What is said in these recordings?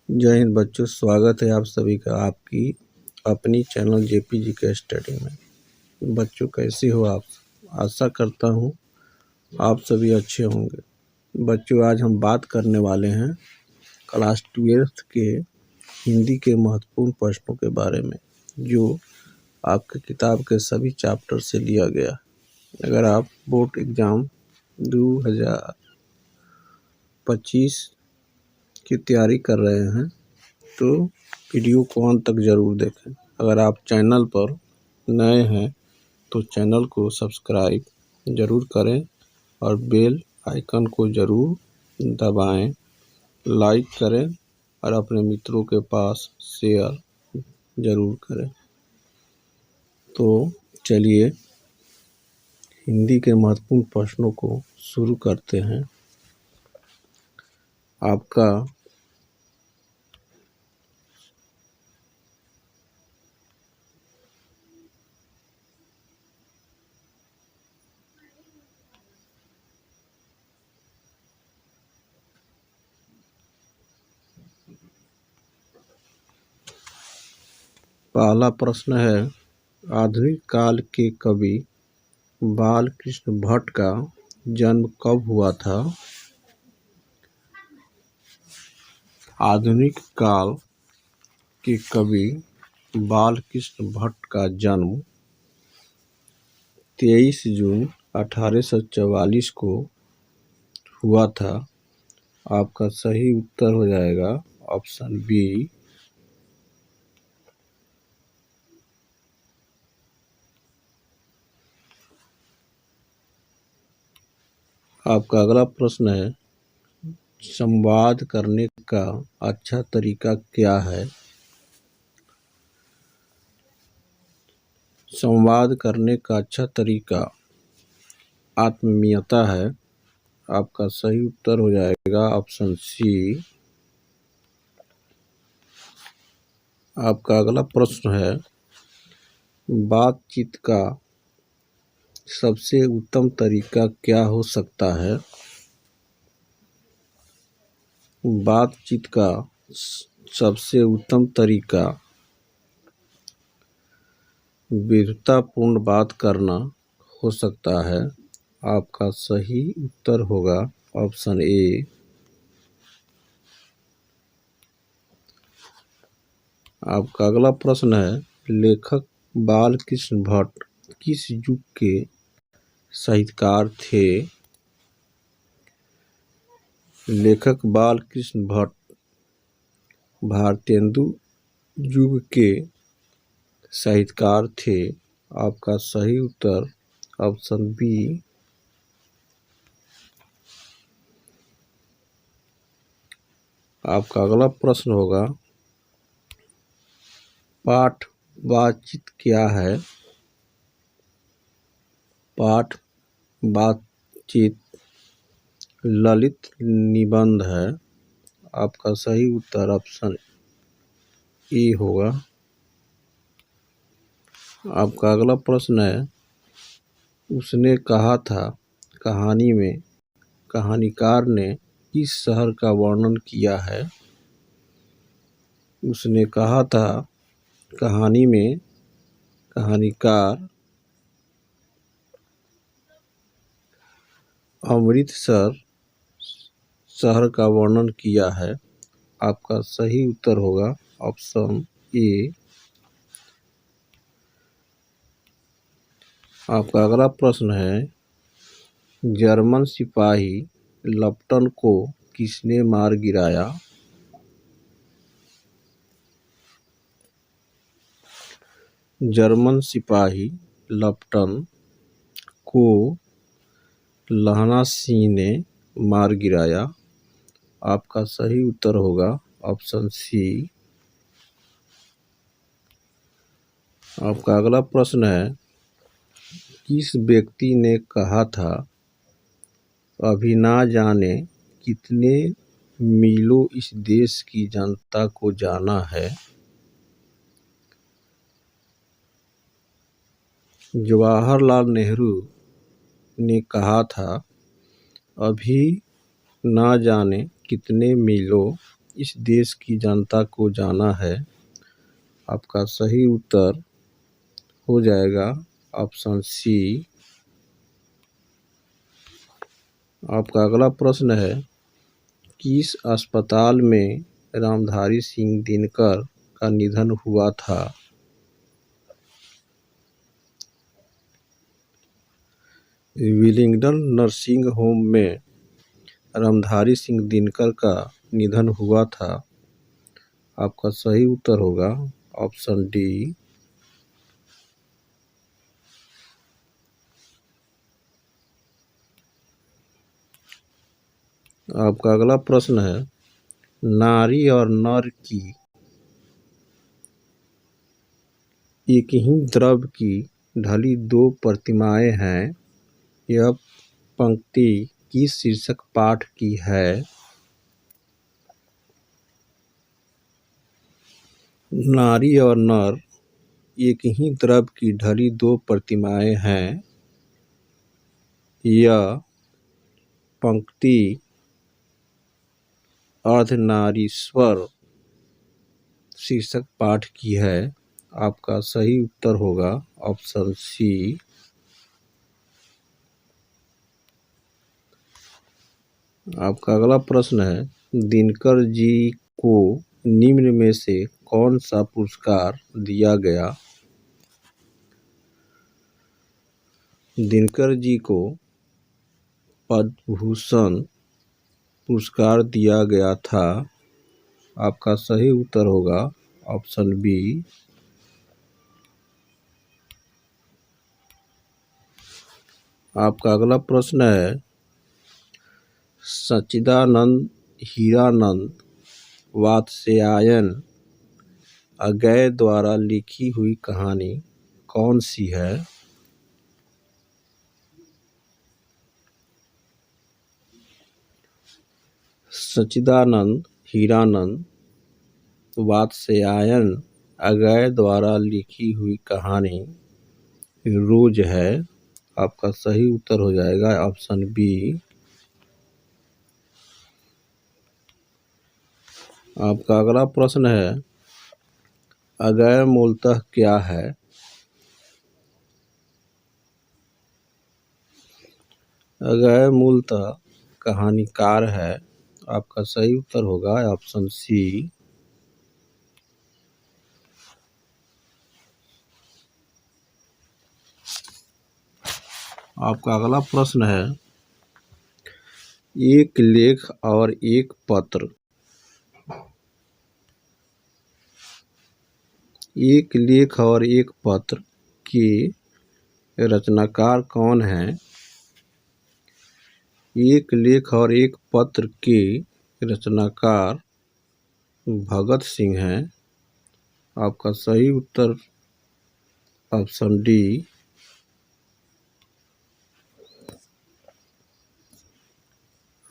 जय हिंद बच्चों, स्वागत है आप सभी का आपकी अपनी चैनल जेपी के स्टडी में। बच्चों कैसे हो आप? आशा करता हूँ आप सभी अच्छे होंगे। बच्चों आज हम बात करने वाले हैं क्लास 12th के हिंदी के महत्वपूर्ण प्रश्नों के बारे में, जो आपके किताब के सभी चैप्टर से लिया गया। अगर आप बोर्ड एग्ज़ाम 2025 की तैयारी कर रहे हैं तो वीडियो को अंत तक ज़रूर देखें। अगर आप चैनल पर नए हैं तो चैनल को सब्सक्राइब ज़रूर करें और बेल आइकन को ज़रूर दबाएं, लाइक करें और अपने मित्रों के पास शेयर ज़रूर करें। तो चलिए हिंदी के महत्वपूर्ण प्रश्नों को शुरू करते हैं। आपका पहला प्रश्न है, आधुनिक काल के कवि बाल कृष्ण भट्ट का जन्म कब हुआ था? आधुनिक काल के कवि बाल कृष्ण भट्ट का जन्म 23 जून 1844 को हुआ था। आपका सही उत्तर हो जाएगा ऑप्शन बी। आपका अगला प्रश्न है, संवाद करने का अच्छा तरीका क्या है? संवाद करने का अच्छा तरीका आत्मीयता है। आपका सही उत्तर हो जाएगा ऑप्शन सी। आपका अगला प्रश्न है, बातचीत का सबसे उत्तम तरीका क्या हो सकता है? बातचीत का सबसे उत्तम तरीका विधुरतापूर्ण बात करना हो सकता है। आपका सही उत्तर होगा ऑप्शन ए। आपका अगला प्रश्न है, लेखक बाल कृष्ण भट्ट किस युग के साहित्यकार थे? लेखक बाल कृष्ण भट्ट भारतेंदु युग के साहित्यकार थे। आपका सही उत्तर ऑप्शन बी। आपका अगला प्रश्न होगा, पाठ बातचीत क्या है? पाठ बातचीत ललित निबंध है। आपका सही उत्तर ऑप्शन ए होगा। आपका अगला प्रश्न है, उसने कहा था कहानी में कहानीकार ने किस शहर का वर्णन किया है? उसने कहा था कहानी में कहानीकार अमृतसर शहर का वर्णन किया है। आपका सही उत्तर होगा ऑप्शन ए। आपका अगला प्रश्न है, जर्मन सिपाही लप्टन को किसने मार गिराया? जर्मन सिपाही लप्टन को लहना सिंह ने मार गिराया। आपका सही उत्तर होगा ऑप्शन सी। आपका अगला प्रश्न है, किस व्यक्ति ने कहा था अभी ना जाने कितने मीलों इस देश की जनता को जाना है? जवाहरलाल नेहरू ने कहा था अभी ना जाने कितने मीलों इस देश की जनता को जाना है। आपका सही उत्तर हो जाएगा ऑप्शन सी। आपका अगला प्रश्न है, किस अस्पताल में रामधारी सिंह दिनकर का निधन हुआ था? विलिंगडन नर्सिंग होम में रामधारी सिंह दिनकर का निधन हुआ था। आपका सही उत्तर होगा ऑप्शन डी। आपका अगला प्रश्न है, नारी और नर की एक ही द्रव्य की ढली दो प्रतिमाएं हैं। यह पंक्ति किस शीर्षक पाठ की है? नारी और नर एक ही द्रव्य की ढली दो प्रतिमाएं हैं। यह पंक्ति अर्धनारीश्वर शीर्षक पाठ की है। आपका सही उत्तर होगा ऑप्शन सी। आपका अगला प्रश्न है, दिनकर जी को निम्न में से कौन सा पुरस्कार दिया गया? दिनकर जी को पद्म भूषण पुरस्कार दिया गया था। आपका सही उत्तर होगा ऑप्शन बी। आपका अगला प्रश्न है, सच्चिदानंद हीरानंद वात्स्यायन अगेय द्वारा लिखी हुई कहानी कौन सी है? सच्चिदानंद हीरानंद वात्स्यायन अगेय द्वारा लिखी हुई कहानी रोज है। आपका सही उत्तर हो जाएगा ऑप्शन बी। आपका अगला प्रश्न है, अगेय मूलतः क्या है? अगेय मूलतः कहानीकार है। आपका सही उत्तर होगा ऑप्शन सी। आपका अगला प्रश्न है, एक लेख और एक पत्र। एक लेख और एक पत्र के रचनाकार कौन है? एक लेख और एक पत्र के रचनाकार भगत सिंह हैं। आपका सही उत्तर ऑप्शन डी।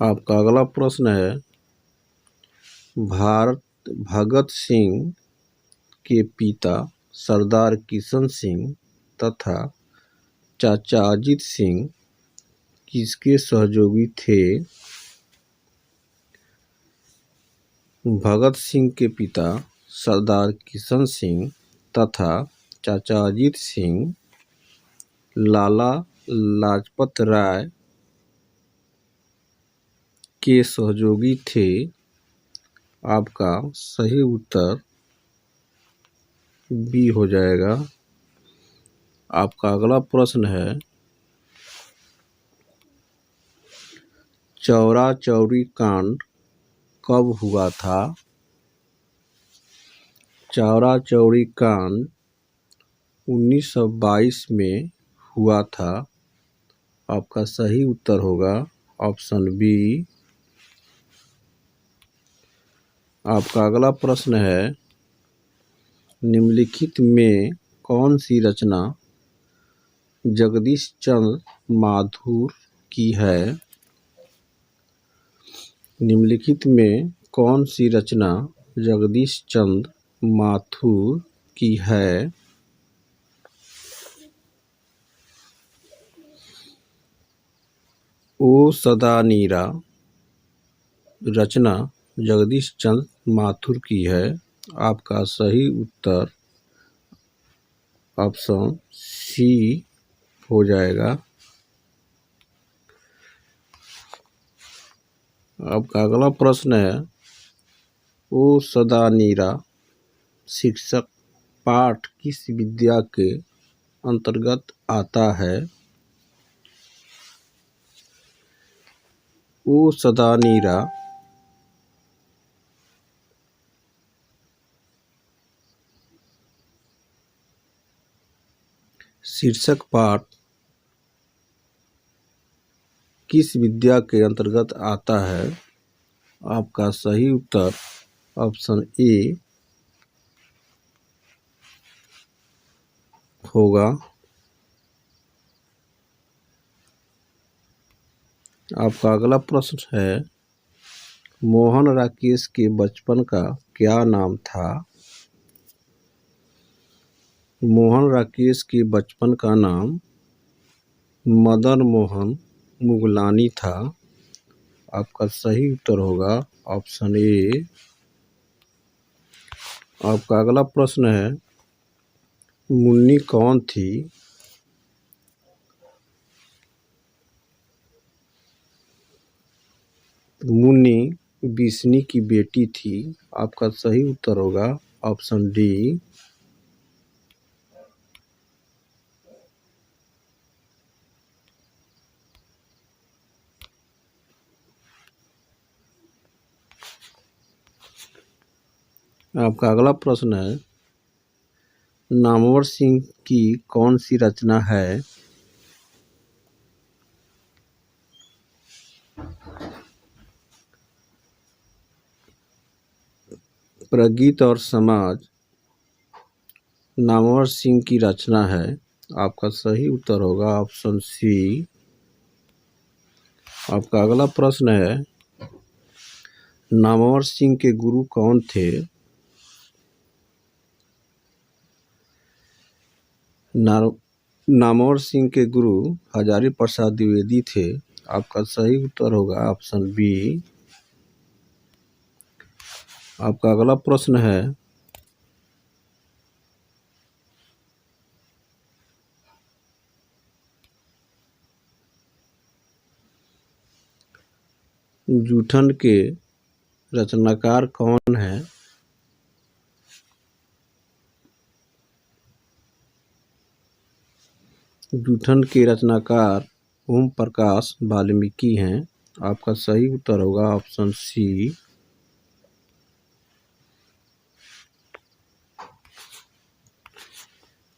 आपका अगला प्रश्न है, भगत सिंह के पिता सरदार किशन सिंह तथा चाचा अजीत सिंह किसके सहयोगी थे? भगत सिंह के पिता सरदार किशन सिंह तथा चाचा अजीत सिंह लाला लाजपत राय के सहयोगी थे। आपका सही उत्तर बी हो जाएगा। आपका अगला प्रश्न है, चौरा चौरी कांड कब हुआ था? चौरा चौरी कांड 1922 में हुआ था। आपका सही उत्तर होगा ऑप्शन बी। आपका अगला प्रश्न है, निम्नलिखित में कौन सी रचना जगदीश चंद्र माथुर की है? निम्नलिखित में कौन सी रचना जगदीश चंद्र माथुर की है? ओ सदा नीरा रचना जगदीश चंद्र माथुर की है। आपका सही उत्तर ऑप्शन सी हो जाएगा। आपका अगला प्रश्न है, ओ सदा नीरा शिक्षक पाठ किस विद्या के अंतर्गत आता है? ओ सदा नीरा शीर्षक पाठ किस विद्या के अंतर्गत आता है? आपका सही उत्तर ऑप्शन ए होगा। आपका अगला प्रश्न है, मोहन राकेश के बचपन का क्या नाम था? मोहन राकेश के बचपन का नाम मदन मोहन मुगलानी था। आपका सही उत्तर होगा ऑप्शन ए। आपका अगला प्रश्न है, मुन्नी कौन थी? मुन्नी बिस्नी की बेटी थी। आपका सही उत्तर होगा ऑप्शन डी। आपका अगला प्रश्न है, नामवर सिंह की कौन सी रचना है? प्रगीत और समाज नामवर सिंह की रचना है। आपका सही उत्तर होगा ऑप्शन सी। आपका अगला प्रश्न है, नामवर सिंह के गुरु कौन थे? नामवर सिंह के गुरु हजारी प्रसाद द्विवेदी थे। आपका सही उत्तर होगा ऑप्शन बी। आपका अगला प्रश्न है, जूठन के रचनाकार कौन है? जूठन के रचनाकार ओम प्रकाश वाल्मीकि हैं। आपका सही उत्तर होगा ऑप्शन सी।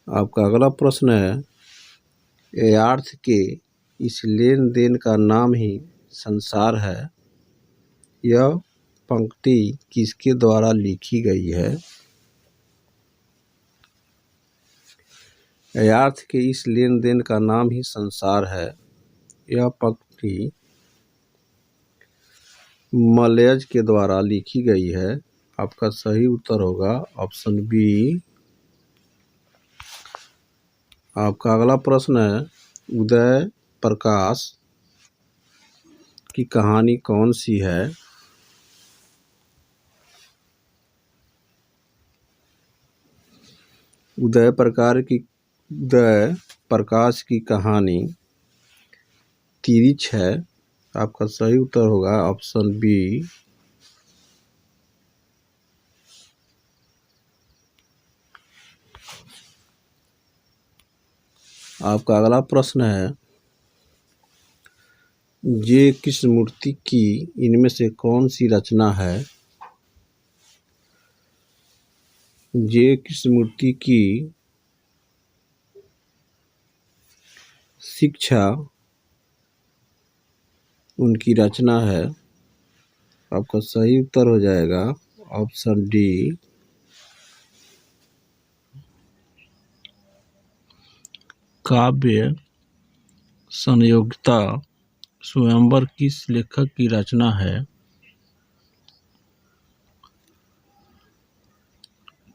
आपका अगला प्रश्न है, यथार्थ के इस लेन देन का नाम ही संसार है। यह पंक्ति किसके द्वारा लिखी गई है? यथार्थ के इस लेन देन का नाम ही संसार है। यह पंक्ति मलयज के द्वारा लिखी गई है। आपका सही उत्तर होगा ऑप्शन बी। आपका अगला प्रश्न है, उदय प्रकाश की कहानी कौन सी है? उदय प्रकाश की कहानी तिरिछ है। आपका सही उत्तर होगा ऑप्शन बी। आपका अगला प्रश्न है, जे कृष्णमूर्ति की इनमें से कौन सी रचना है? जे कृष्णमूर्ति की शिक्षा उनकी रचना है। आपका सही उत्तर हो जाएगा ऑप्शन डी। काव्य संयोगिता स्वयंवर किस लेखक की रचना है?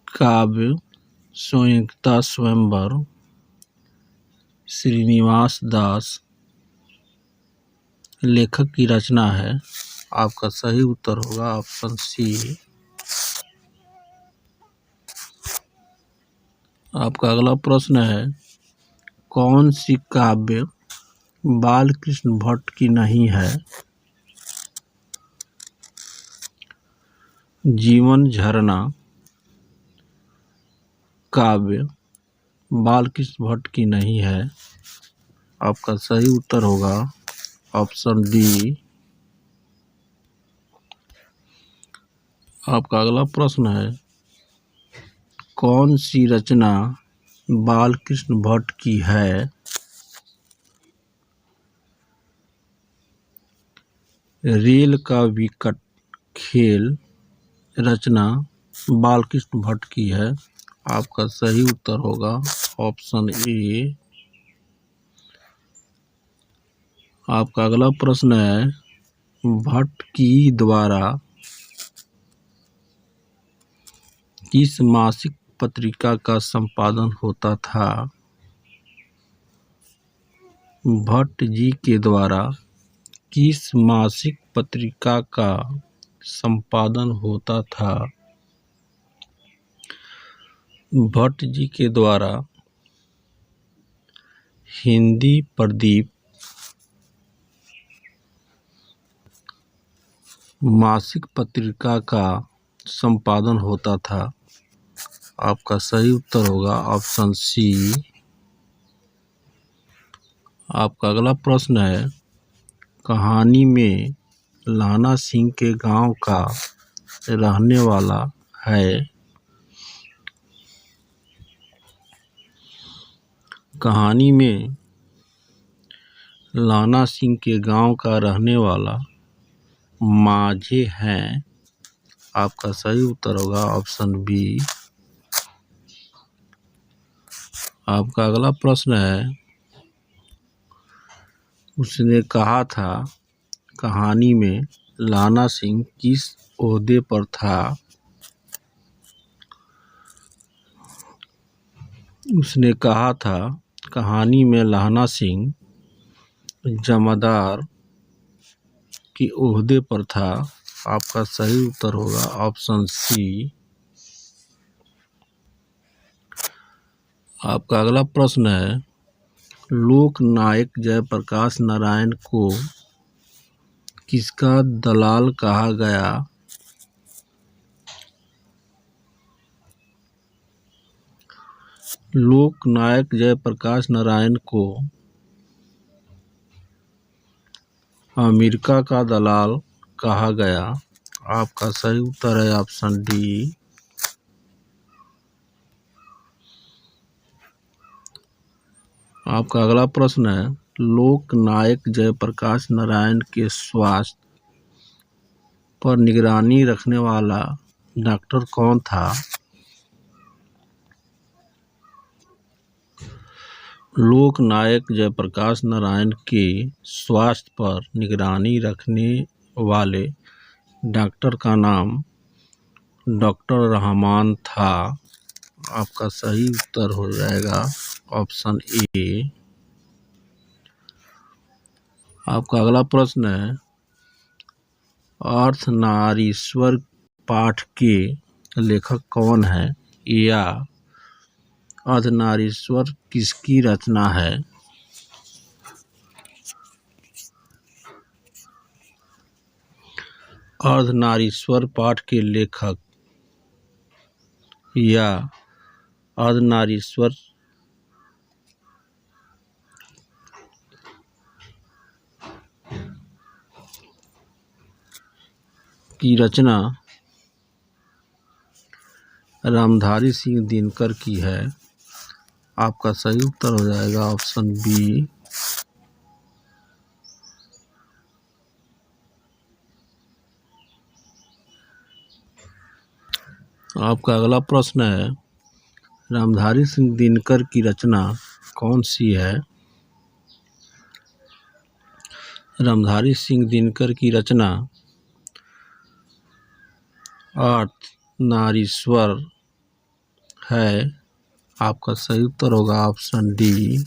काव्य संयोगिता स्वयंवर श्रीनिवास दास लेखक की रचना है। आपका सही उत्तर होगा ऑप्शन सी। आपका अगला प्रश्न है, कौन सी काव्य बालकृष्ण भट्ट की नहीं है? जीवन झरना काव्य बालकृष्ण भट्ट की नहीं है। आपका सही उत्तर होगा ऑप्शन डी। आपका अगला प्रश्न है, कौन सी रचना बालकृष्ण भट्ट की है? रेल का विकट खेल रचना बालकृष्ण भट्ट की है। आपका सही उत्तर होगा ऑप्शन ए। आपका अगला प्रश्न है, भट्ट की द्वारा किस मासिक पत्रिका का संपादन होता था? भट्ट जी के द्वारा किस मासिक पत्रिका का संपादन होता था? भट्ट जी के द्वारा हिंदी प्रदीप मासिक पत्रिका का संपादन होता था। आपका सही उत्तर होगा ऑप्शन सी। आपका अगला प्रश्न है, कहानी में लाना सिंह के गांव का रहने वाला है? कहानी में लाना सिंह के गांव का रहने वाला माझे हैं। आपका सही उत्तर होगा ऑप्शन बी। आपका अगला प्रश्न है, उसने कहा था कहानी में लाना सिंह किस ओहदे पर था? उसने कहा था कहानी में लाना सिंह जमादार के ओहदे पर था। आपका सही उत्तर होगा ऑप्शन सी। आपका अगला प्रश्न है, लोक नायक जयप्रकाश नारायण को किसका दलाल कहा गया? लोक नायक जयप्रकाश नारायण को अमेरिका का दलाल कहा गया। आपका सही उत्तर है ऑप्शन डी। आपका अगला प्रश्न है, लोक नायक जयप्रकाश नारायण के स्वास्थ्य पर निगरानी रखने वाला डॉक्टर कौन था? लोक नायक जयप्रकाश नारायण के स्वास्थ्य पर निगरानी रखने वाले डॉक्टर का नाम डॉक्टर रहमान था। आपका सही उत्तर हो जाएगा ऑप्शन ए। आपका अगला प्रश्न है, अर्धनारीश्वर पाठ के लेखक कौन है, या अर्धनारीश्वर किसकी रचना है? अर्धनारीश्वर पाठ के लेखक या अर्धनारीश्वर की रचना रामधारी सिंह दिनकर की है। आपका सही उत्तर हो जाएगा ऑप्शन बी। आपका अगला प्रश्न है, रामधारी सिंह दिनकर की रचना कौन सी है? रामधारी सिंह दिनकर की रचना अर्धनारीश्वर है। आपका सही उत्तर होगा ऑप्शन डी।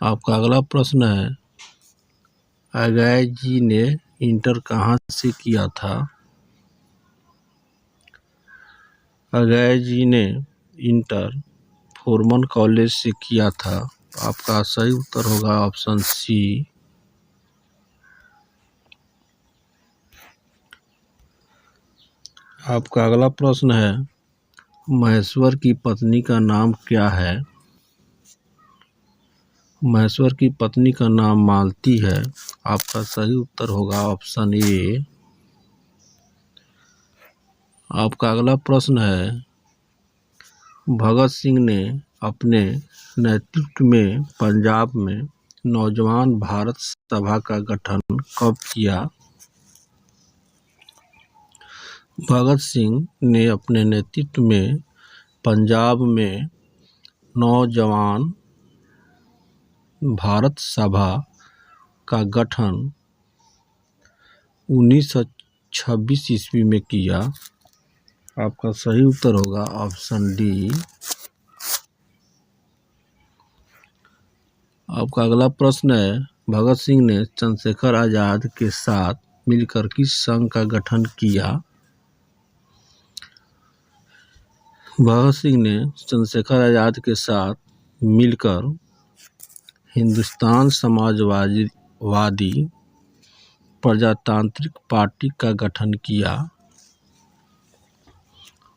आपका अगला प्रश्न है, अजय जी ने इंटर कहाँ से किया था? अजय जी ने इंटर फॉर्मन कॉलेज से किया था। आपका सही उत्तर होगा ऑप्शन सी। आपका अगला प्रश्न है, महेश्वर की पत्नी का नाम क्या है? महेश्वर की पत्नी का नाम मालती है। आपका सही उत्तर होगा ऑप्शन ए। आपका अगला प्रश्न है, भगत सिंह ने अपने नेतृत्व में पंजाब में नौजवान भारत सभा का गठन कब किया? भगत सिंह ने अपने नेतृत्व में पंजाब में नौजवान भारत सभा का गठन 1926 ईस्वी में किया। आपका सही उत्तर होगा ऑप्शन डी। आपका अगला प्रश्न है, भगत सिंह ने चंद्रशेखर आजाद के साथ मिलकर किस संघ का गठन किया? भगत सिंह ने चंद्रशेखर आजाद के साथ मिलकर हिंदुस्तान समाजवादी प्रजातांत्रिक पार्टी का गठन किया।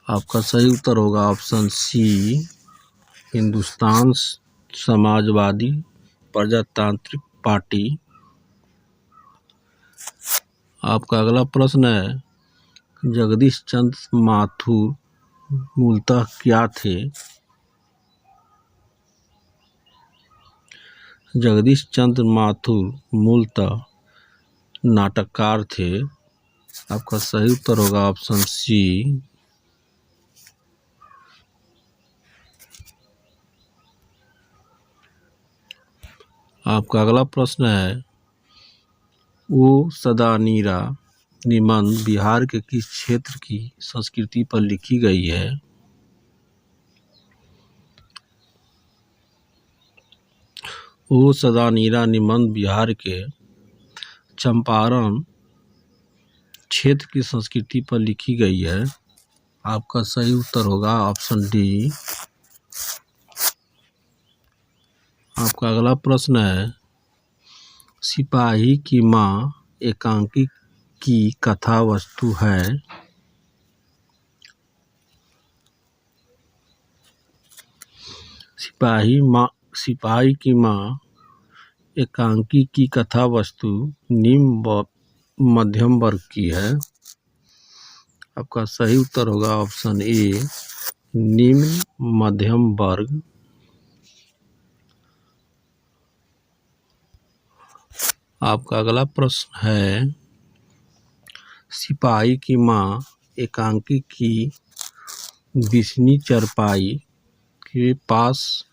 आपका सही उत्तर होगा ऑप्शन सी, हिंदुस्तान समाजवादी प्रजातांत्रिक पार्टी। आपका अगला प्रश्न है, जगदीश चंद्र माथुर मूलतः क्या थे? जगदीश चंद्र माथुर मूलतः नाटककार थे। आपका सही उत्तर होगा ऑप्शन सी। आपका अगला प्रश्न है, ओ सदा नीरा निबंध बिहार के किस क्षेत्र की संस्कृति पर लिखी गई है? ओ सदा नीरा निबंध बिहार के चंपारण क्षेत्र की संस्कृति पर लिखी गई है। आपका सही उत्तर होगा ऑप्शन डी। आपका अगला प्रश्न है, सिपाही की माँ एकांकी की कथा वस्तु है? सिपाही की माँ एकांकी की कथा वस्तु निम्न व मध्यम वर्ग की है। आपका सही उत्तर होगा ऑप्शन ए, निम्न मध्यम वर्ग। आपका अगला प्रश्न है, सिपाही की माँ एकांकी की बिस्नी चरपाई के पास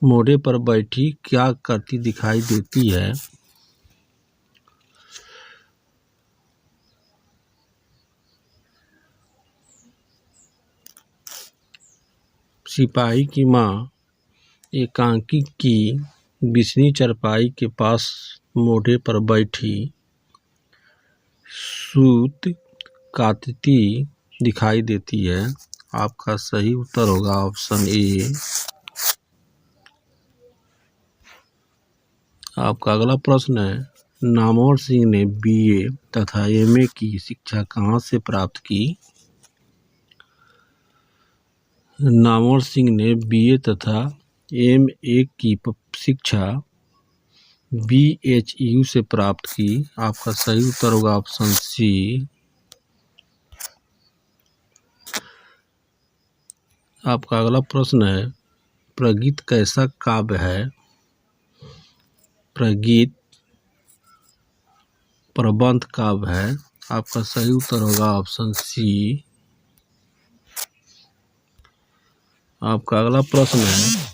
मोड़े पर बैठी क्या करती दिखाई देती है? सिपाही की माँ एकांकी की बिस्नी चरपाई के पास मोड़े पर बैठी सूत काटती दिखाई देती है। आपका सही उत्तर होगा ऑप्शन ए। आपका अगला प्रश्न है, नामवर सिंह ने बीए तथा एमए की शिक्षा कहाँ से प्राप्त की? नामवर सिंह ने बीए तथा एमए की शिक्षा बीएचयू से प्राप्त की। आपका सही उत्तर होगा ऑप्शन सी। आपका अगला प्रश्न है, प्रगीत कैसा काव्य है? प्रगीत प्रबंध काव्य है। आपका सही उत्तर होगा ऑप्शन सी। आपका अगला प्रश्न है,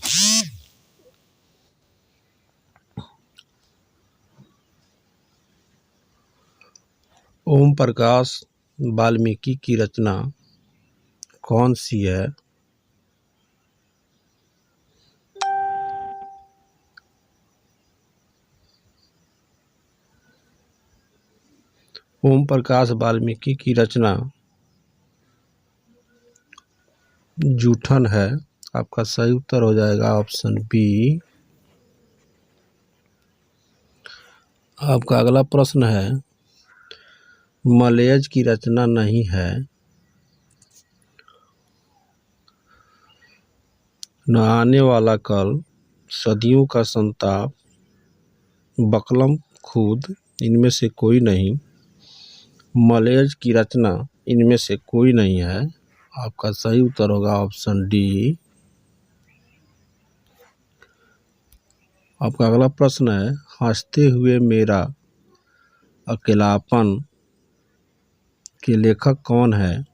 ओम प्रकाश वाल्मीकि की रचना कौन सी है? ओम प्रकाश वाल्मीकि की रचना जूठन है। आपका सही उत्तर हो जाएगा ऑप्शन बी। आपका अगला प्रश्न है, मलयज की रचना नहीं है। न आने वाला कल, सदियों का संताप, बकलम खुद, इनमें से कोई नहीं। मलयज की रचना इनमें से कोई नहीं है। आपका सही उत्तर होगा ऑप्शन डी। आपका अगला प्रश्न है, हंसते हुए मेरा अकेलापन के लेखक कौन है?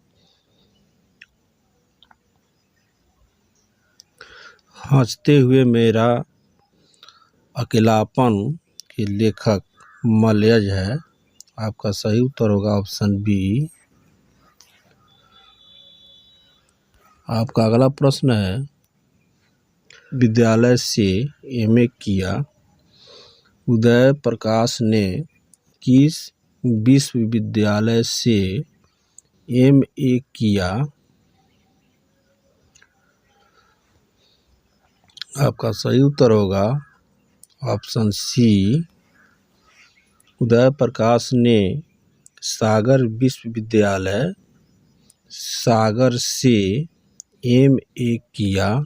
हंसते हुए मेरा अकेलापन के लेखक मलयज है। आपका सही उत्तर होगा ऑप्शन बी। आपका अगला प्रश्न है, विद्यालय से एमए किया उदय प्रकाश ने किस विश्वविद्यालय से एमए किया? आपका सही उत्तर होगा ऑप्शन सी। उदय प्रकाश ने सागर विश्वविद्यालय सागर से एमए किया।